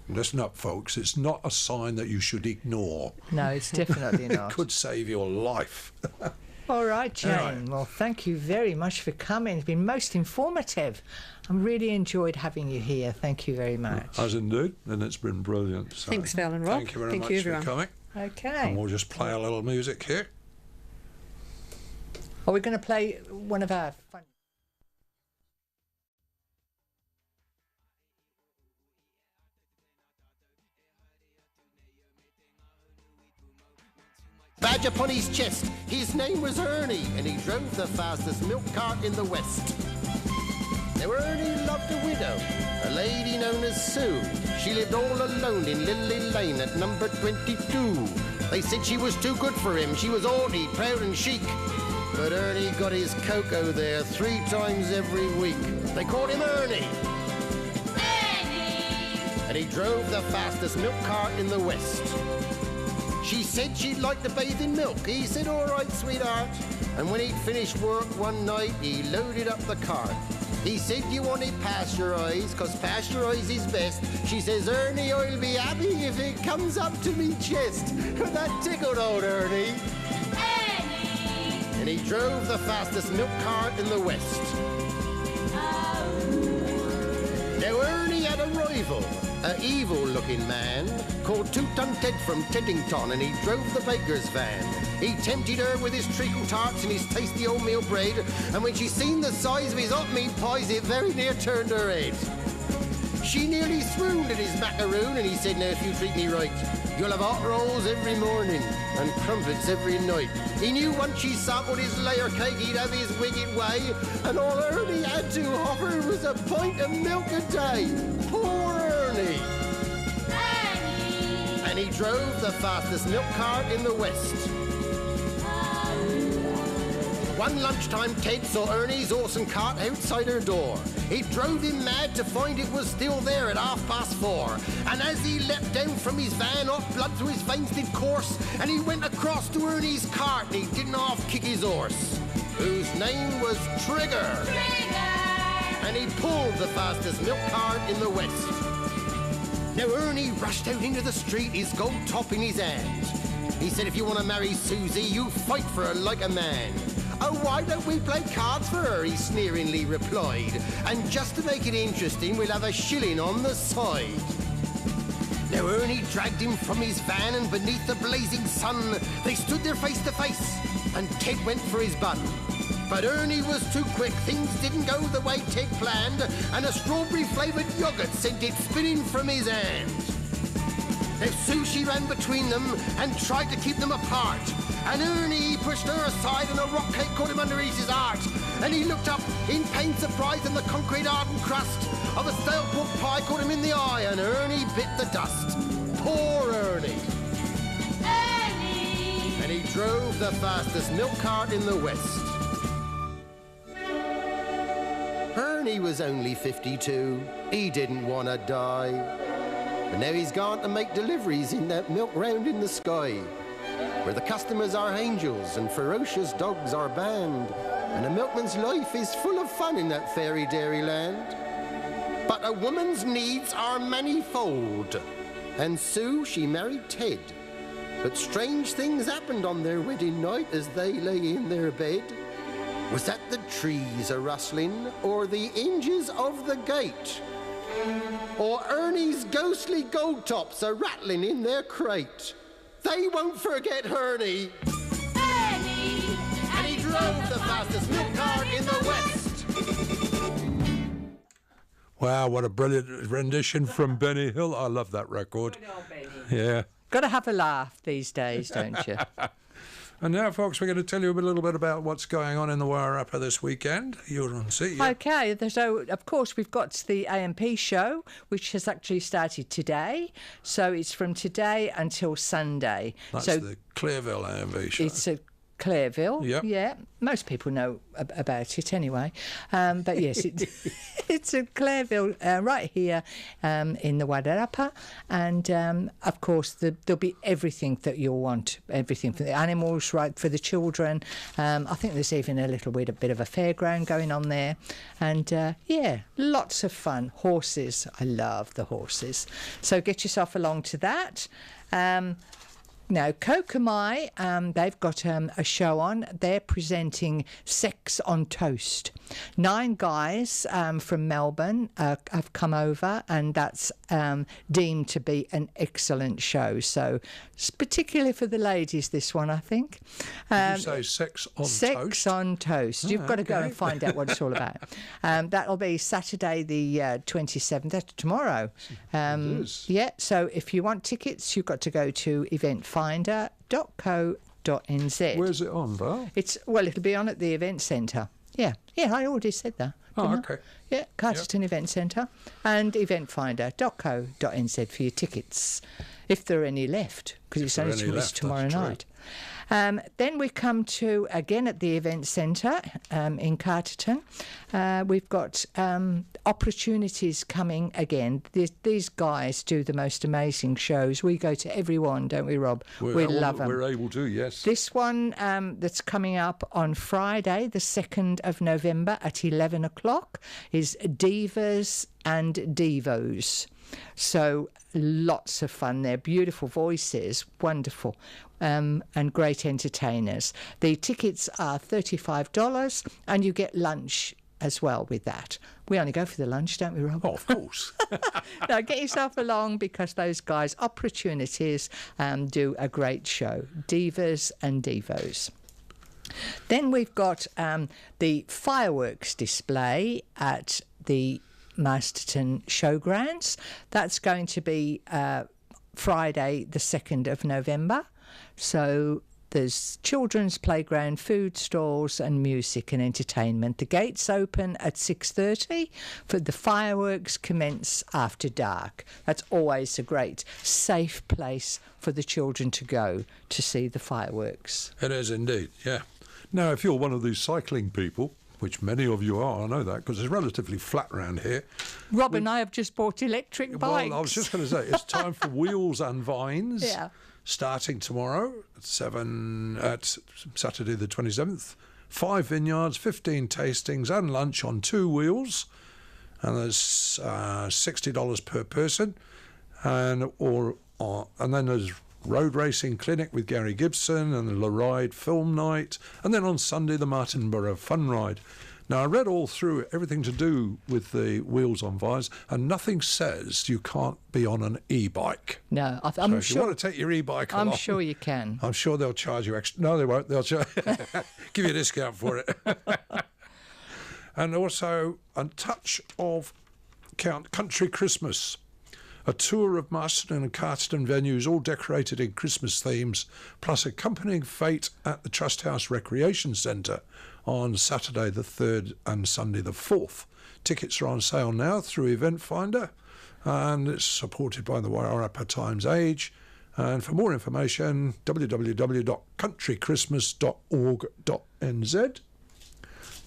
listen up, folks, it's not a sign that you should ignore. No, it's definitely not. It could save your life. All right, Jane. Anyway. Well, thank you very much for coming. It's been most informative. I really enjoyed having you here. Thank you very much. As indeed, and it's been brilliant. So Thanks, Val and Rob. Thank you very Thank much you, for everyone. coming. Okay. And we'll just play a little music here. Are we going to play one of our fun... Badge upon his chest, his name was Ernie, and he drove the fastest milk cart in the West. Now Ernie loved a widow, a lady known as Sue. She lived all alone in Lily Lane at number 22. They said she was too good for him, she was haughty, proud and chic. But Ernie got his cocoa there 3 times every week. They called him Ernie. Ernie! And he drove the fastest milk cart in the West. She said she'd like to bathe in milk. He said, all right, sweetheart. And when he'd finished work one night, he loaded up the cart. He said, you want it pasteurised, 'cause pasteurised is best. She says, Ernie, I'll be happy if it comes up to me chest. That tickled old Ernie. Ernie! And he drove the fastest milk cart in the West. Now Ernie had a rival, an evil-looking man called Two-Ton Ted from Teddington, and he drove the baker's van. He tempted her with his treacle tarts and his tasty oatmeal bread, and when she seen the size of his hot meat pies, it very near turned her head. She nearly swooned at his macaroon, and he said, now if you treat me right, you'll have hot rolls every morning and crumpets every night. He knew once she sampled his layer cake, he'd have his wicked way, and all Ernie had to offer was a pint of milk a day. Poor Ernie! Ernie! And he drove the fastest milk cart in the West. One lunchtime, Ted saw Ernie's awesome cart outside her door. It drove him mad to find it was still there at 4:30. And as he leapt down from his van, hot blood through his veins did course, and he went across to Ernie's cart, and he didn't half kick his horse, whose name was Trigger. Trigger! And he pulled the fastest milk cart in the West. Now Ernie rushed out into the street, his gold top in his hand. He said, if you want to marry Susie, you fight for her like a man. Oh, why don't we play cards for her, he sneeringly replied. And just to make it interesting, we'll have a shilling on the side. Now Ernie dragged him from his van, and beneath the blazing sun, they stood there face to face, and Ted went for his bun. But Ernie was too quick, things didn't go the way Ted planned, and a strawberry-flavoured yoghurt sent it spinning from his hand. Now Sue, she ran between them and tried to keep them apart. And Ernie pushed her aside, and a rock cake caught him underneath his heart. And he looked up in pained surprise, and the concrete hardened crust of a stale pork pie caught him in the eye, and Ernie bit the dust. Poor Ernie. Ernie! And he drove the fastest milk cart in the West. Ernie was only 52. He didn't want to die. But now he's gone to make deliveries in that milk round in the sky, where the customers are angels and ferocious dogs are banned, and a milkman's life is full of fun in that fairy dairy land. But a woman's needs are manifold, and Sue, she married Ted. But strange things happened on their wedding night as they lay in their bed. Was that the trees a-rustling, or the hinges of the gate? Or Ernie's ghostly gold tops a-rattling in their crate? They won't forget Ernie. Ernie! And he drove the fastest milk cart in the West. Wow, what a brilliant rendition from Benny Hill. I love that record. Yeah. Got to have a laugh these days, don't you? And now, folks, we're going to tell you a little bit about what's going on in the Wairarapa this weekend. You'll see. Yeah. Okay, so of course we've got the AMP show, which has actually started today. So it's from today until Sunday. That's so the Clearville AMP show. it's a Clearville. Yep. Yeah, most people know about it anyway. But yes, it's a Clearville right here in the Wairarapa. And of course, there'll be everything that you'll want, everything for the animals, right, for the children. I think there's even a little bit of a fairground going on there. And yeah, lots of fun. Horses. I love the horses. So get yourself along to that. Now, Kokomai, they've got a show on. They're presenting Sex on Toast. 9 guys from Melbourne have come over, and that's deemed to be an excellent show. So, it's particularly for the ladies, this one, I think. Did you say Sex on Toast? Sex on Toast. You've got to go and find out what it's all about. That'll be Saturday the 27th. That's tomorrow. It is. Yeah, so if you want tickets, you've got to go to eventfinder.co.nz. Where's it on, Val? It'll be on at the event centre. Yeah, I already said that. Oh, didn't I? okay. Yeah, Carterton Event Centre and eventfinder.co.nz for your tickets, if there are any left, because it's only tomorrow night. Then we come to, again at the event centre in Carterton, we've got opportunities coming again. These guys do the most amazing shows. We go to every one, don't we, Rob? We love them. We're able to, yes. This one that's coming up on Friday, the 2nd of November at 11 o'clock is Divas and Devos. So lots of fun there, beautiful voices, wonderful, and great entertainers. The tickets are $35 and you get lunch as well with that. We only go for the lunch, don't we, Rob? Oh, of course. Now get yourself along, because those guys, Opportunities, do a great show. Divas and Devos. Then we've got the fireworks display at the Masterton Showgrounds. That's going to be Friday the 2nd of November. So there's children's playground, food stalls and music and entertainment. The gates open at 6:30, for the fireworks commence after dark. That's always a great, safe place for the children to go to see the fireworks. It is indeed, yeah. Now, if you're one of these cycling people, which many of you are, I know that, because it's relatively flat around here. Rob and I have just bought electric bikes. Well, I was just going to say, it's time for Wheels and Vines, Yeah. starting tomorrow at Saturday the 27th. 5 vineyards, 15 tastings and lunch on 2 wheels. And there's $60 per person. And then there's road racing clinic with Gary Gibson and the Loride film night, and then on Sunday the Martinborough fun ride. Now, I read all through everything to do with the Wheels on Vines, and nothing says you can't be on an e-bike. No, I'm So if sure. you want to take your e-bike along, I'm sure you can. I'm sure they'll charge you extra. No, they won't. They'll give you a discount for it. And also a touch of country Christmas. A tour of Masterton and Carterton venues, all decorated in Christmas themes, plus accompanying fete at the Trust House Recreation Centre on Saturday the 3rd and Sunday the 4th. Tickets are on sale now through Event Finder, and it's supported by the Wairarapa Times Age. And for more information, www.countrychristmas.org.nz.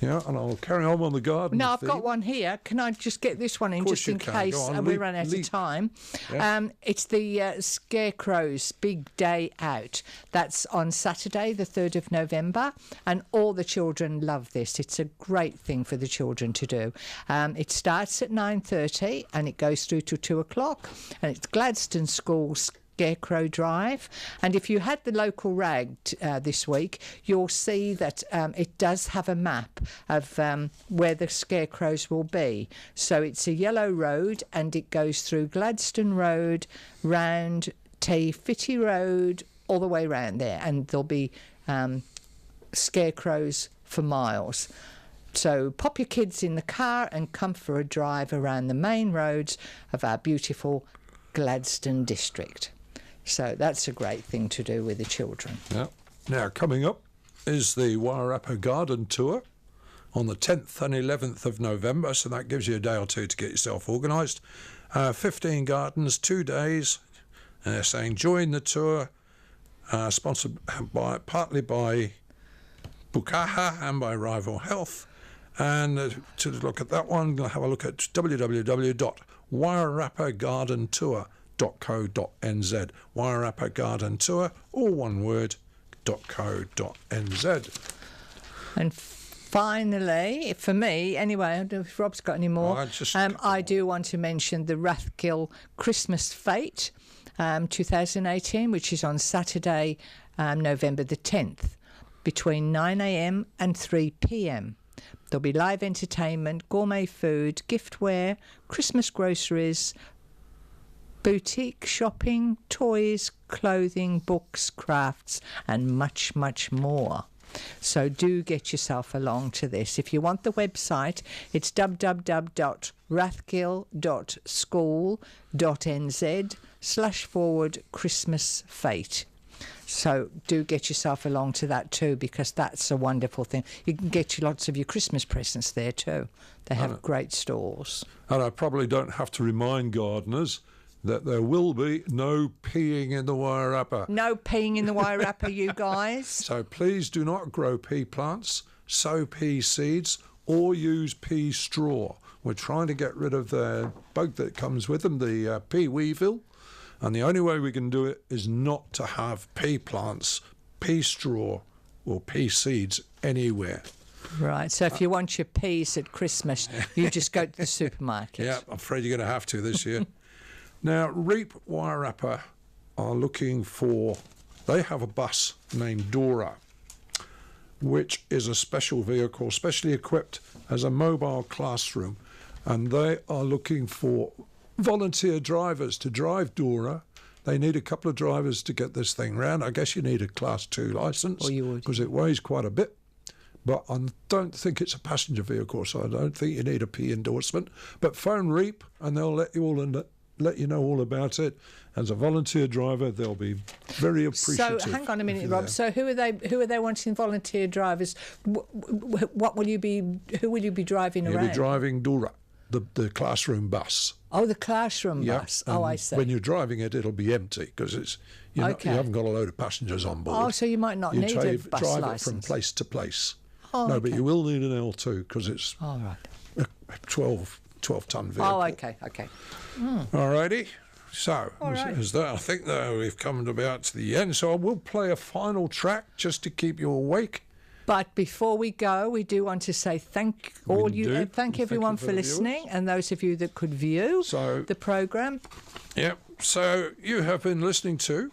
Yeah, and I'll carry on the garden. No, I've theme. got one here. Can I just get this one in, course just you in can. case Go on, we leap- run out leap. of time? Yeah. It's the Scarecrow's Big Day Out. That's on Saturday, the 3rd of November, and all the children love this. It's a great thing for the children to do. It starts at 9:30 and it goes through to 2 o'clock, and it's Gladstone School Scarecrow Drive. And if you had the local rag this week, you'll see that it does have a map of where the scarecrows will be. So it's a yellow road, and it goes through Gladstone Road, round Fitty Road, all the way round there, and there'll be scarecrows for miles. So pop your kids in the car and come for a drive around the main roads of our beautiful Gladstone district. So that's a great thing to do with the children. Yeah. Now, coming up is the Wairarapa Garden Tour on the 10th and 11th of November, so that gives you a day or two to get yourself organised. 15 gardens, 2 days, saying join the tour, sponsored partly by Bukaha and by Rival Health. And to look at that one, have a look at www.wairarapagardentour.co.nz. Wairarapa Garden Tour, all one word, .co.nz. And finally, for me, anyway, I don't know if Rob's got any more. Oh, I do want to mention the Rathgill Christmas Fete. 2018, which is on Saturday, November the 10th, between 9 a.m. and 3 p.m. There'll be live entertainment, gourmet food, giftware, Christmas groceries, boutique shopping, toys, clothing, books, crafts, and much, much more. So do get yourself along to this. If you want the website, it's www.rathgill.school.nz// Christmas So do get yourself along to that too, because that's a wonderful thing. You can get you lots of your Christmas presents there too. They have great stores. And I probably don't have to remind gardeners that there will be no peeing in the Wairarapa. No peeing in the Wairarapa, you guys. So please do not grow pea plants, sow pea seeds, or use pea straw. We're trying to get rid of the bug that comes with them, the pea weevil. And the only way we can do it is not to have pea plants, pea straw, or pea seeds anywhere. Right, so if you want your peas at Christmas, you just go to the supermarket. Yeah, I'm afraid you're going to have to this year. Now, Reap Wairarapa are looking for... They have a bus named Dora, which is a special vehicle, specially equipped as a mobile classroom. And they are looking for volunteer drivers to drive Dora. They need a couple of drivers to get this thing round. I guess you need a Class 2 licence. Well, you would. Because it weighs quite a bit. But I don't think it's a passenger vehicle, so I don't think you need a P endorsement. But phone Reap, and they'll let you know all about it. As a volunteer driver, they'll be very appreciative. So hang on a minute, Rob. So who are they wanting volunteer who will you be driving around? You'll be driving Dora, the classroom bus. Oh, the classroom bus. Oh, I see. When you're driving it, it'll be empty because you haven't got a load of passengers on board. Oh, so you might not need a bus drive licence. it from place to place. Oh, no, okay. but you will need an L2 because it's a 12-ton vehicle. Oh, okay. All righty. So, right. I think that we've come about to the end. So I will play a final track just to keep you awake. But before we go, we do want to say thank everyone for listening, and those of you that could view the programme. Yep. So you have been listening to,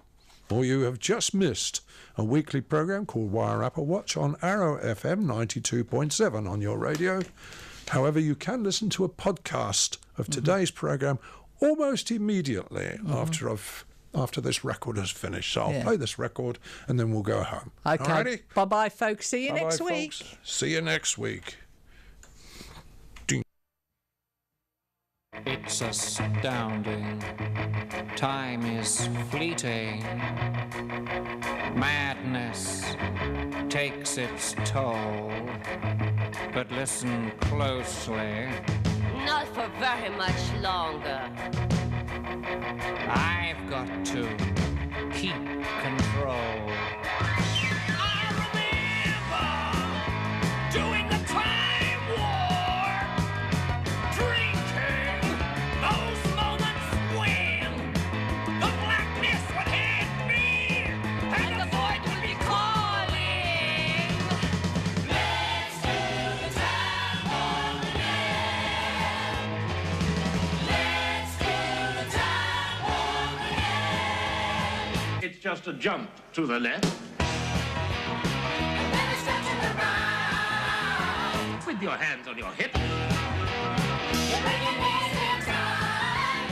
or you have just missed, a weekly programme called Wairarapawatch on Arrow FM 92.7 on your radio. However, you can listen to a podcast of today's programme almost immediately after this record is finished. So I'll play this record and then we'll go home. Okay. Alrighty? Bye-bye, folks. See you next Bye-bye, week. folks. See you next week. It's astounding. Time is fleeting. Madness takes its toll. But listen closely. Not for very much longer. I've got to keep control. I remember doing the time war, drinking those moments when the blackness would hit me and the void would be calling. Let's do the time war again. Let's do the time war again. It's just a jump to the left. And then a step to the right. With your hands on your hips. You bring your knees in tight.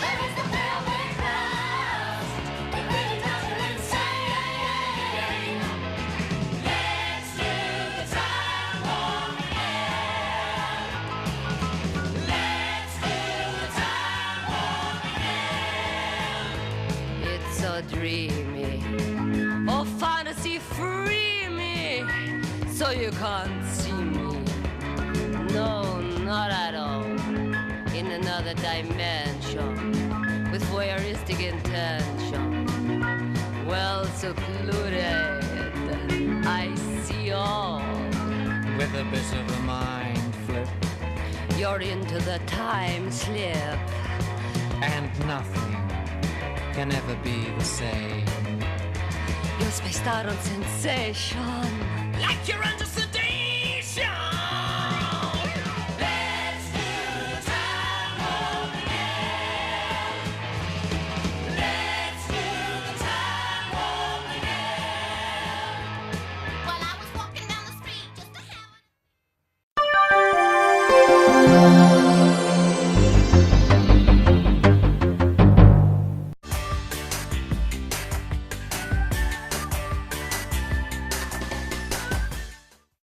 There is the velvet crust. It really does you insane. Let's do the time war again. Let's do the time war again. It's so dreamy. Oh, fantasy free me. So you can't see me. No, not at all. In another dimension, with voyeuristic intention. Well secluded, I see all. With a bit of a mind flip. You're into the time slip. And nothing can ever be the same. You're spaced out on sensation. Like you're under